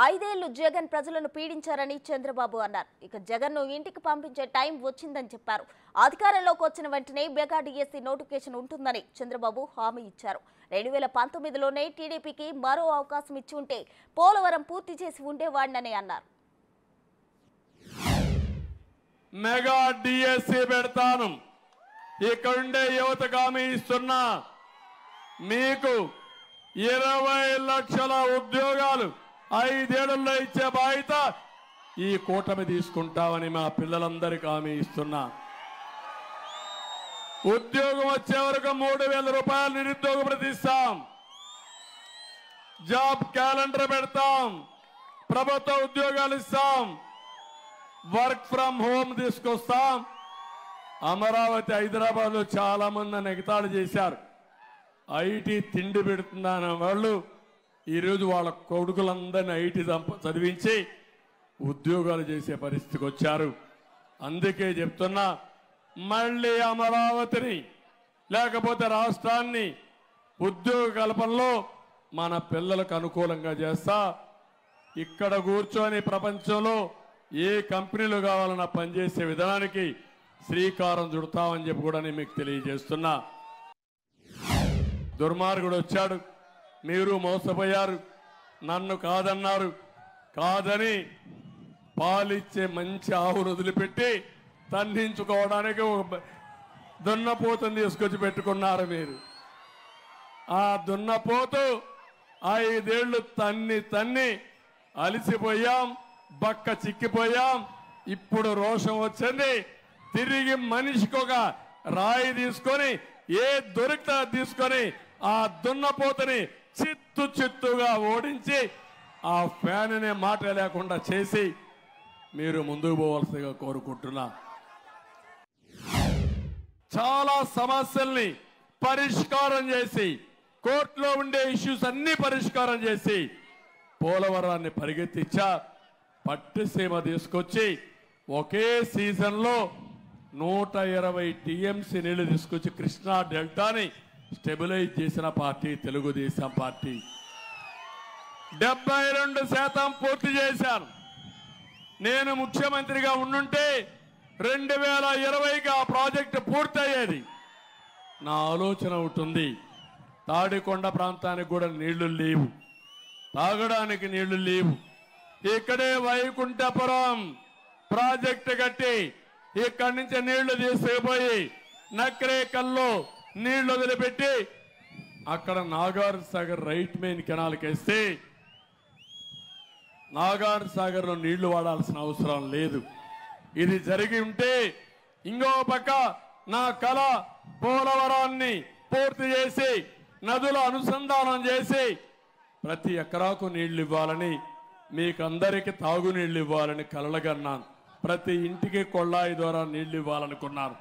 ఐదేళ్లు జగన్ ప్రజలను పీడించారని చంద్రబాబు అన్నారు. ఇక జగన్ను ఇంటికి పంపించే టైం వచ్చిందని చెప్పారు. అధికారంలోకి వచ్చిన వెంటనే మెగా డిఎస్సి నోటిఫికేషన్ ఉంటుందని చంద్రబాబు హామీ ఇచ్చారు. 2019లోనే టీడీపీకి మరో అవకాశం ఇచ్చి ఉంటే పోలవరం పూర్తి చేసి ఉండేవాడినని అన్నారు. మెగా డిఎస్సి పెడతాను. ఇక్కడుండే యువతకు హామీ ఇస్తున్నా. మీకు 20 లక్షల ఉద్యోగాలు 5 ఏళ్లలో ఇచ్చే బాధ్యత ఈ కూటమి తీసుకుంటామని మా పిల్లలందరికీ హామీ ఇస్తున్నా. ఉద్యోగం వచ్చే వరకు 3,000 రూపాయలు నిరుద్యోగ భృతి ఇస్తాం. జాబ్ క్యాలెండర్ పెడతాం. ప్రభుత్వ ఉద్యోగాలు ఇస్తాం. వర్క్ ఫ్రం హోమ్ తీసుకొస్తాం. అమరావతి హైదరాబాద్ లో చాలా మంది ఎగతాళి చేశారు. ఐటీ తిండి పెడుతుందన్న వాళ్ళు ఈరోజు వాళ్ళ కొడుకులందరినీ ఐటీ చదివించి ఉద్యోగాలు చేసే పరిస్థితికి వచ్చారు. అందుకే చెప్తున్నా, మళ్ళీ అమరావతిని లేకపోతే రాష్ట్రాన్ని ఉద్యోగ కల్పనలో మన పిల్లలకు అనుకూలంగా చేస్తా. ఇక్కడ కూర్చొని ప్రపంచంలో ఏ కంపెనీలు కావాలన్నా పనిచేసే విధానానికి శ్రీకారం చుడతామని చెప్పి కూడా నేను మీకు తెలియజేస్తున్నా. దుర్మార్గుడు వచ్చాడు, మీరు మోసపోయారు, నన్ను కాదన్నారు. కాదని పాలిచ్చే మంచి ఆవును వదిలిపెట్టి తన్నించుకోవడానికి దున్నపోతుని తీసుకొచ్చి పెట్టుకున్నారు మీరు. ఆ దున్నపోతు 5 ఏళ్లు తన్ని అలిసిపోయాం, బక్క చిక్కిపోయాం. ఇప్పుడు రోషం వచ్చింది. తిరిగి మనిషికి ఒక రాయి తీసుకొని ఏ దొరికితే తీసుకొని ఆ దున్నపోతని చిత్తుగా ఓడించి ఆ ఫ్యాన్ అనే మాట లేకుండా చేసి మీరు ముందుకు పోవాల్సిందిగా కోరుకుంటున్నా. చాలా సమస్యల్ని పరిష్కారం చేసి, కోర్టులో ఉండే ఇష్యూస్ అన్ని పరిష్కారం చేసి పోలవరాన్ని పరిగెత్తించా. పట్టిసీమ తీసుకొచ్చి ఒకే సీజన్లో 120 టీఎంసీ నీళ్లు తీసుకొచ్చి కృష్ణా డెల్టాని స్టెబిలైజ్ చేసిన పార్టీ తెలుగుదేశం పార్టీ. 72% పూర్తి చేశాను. నేను ముఖ్యమంత్రిగా ఉండుంటే 2020కి ఆ ప్రాజెక్టు పూర్తయ్యేది. నా ఆలోచన ఉంటుంది. తాడికొండ ప్రాంతానికి కూడా నీళ్లు లేవు, తాగడానికి నీళ్లు లేవు. ఇక్కడే వైకుంఠపురం ప్రాజెక్టు కట్టి ఇక్కడి నుంచి నీళ్లు తీసుకుపోయి నక్రేకల్లో నీళ్లు వదిలిపెట్టి అక్కడ నాగార్జున సాగర్ రైట్ మెయిన్ కెనాల్కి వేస్తే నాగార్జున సాగర్ లో నీళ్లు వాడాల్సిన అవసరం లేదు. ఇది జరిగి ఉంటే ఇంకో పక్క నా కళ పోలవరాన్ని పూర్తి చేసి నదుల అనుసంధానం చేసి ప్రతి ఎకరాకు నీళ్లు ఇవ్వాలని, మీకందరికీ తాగునీళ్లు ఇవ్వాలని కలలుగన్నాను. ప్రతి ఇంటికి కొళ్ళాయి ద్వారా నీళ్లు ఇవ్వాలనుకున్నారు.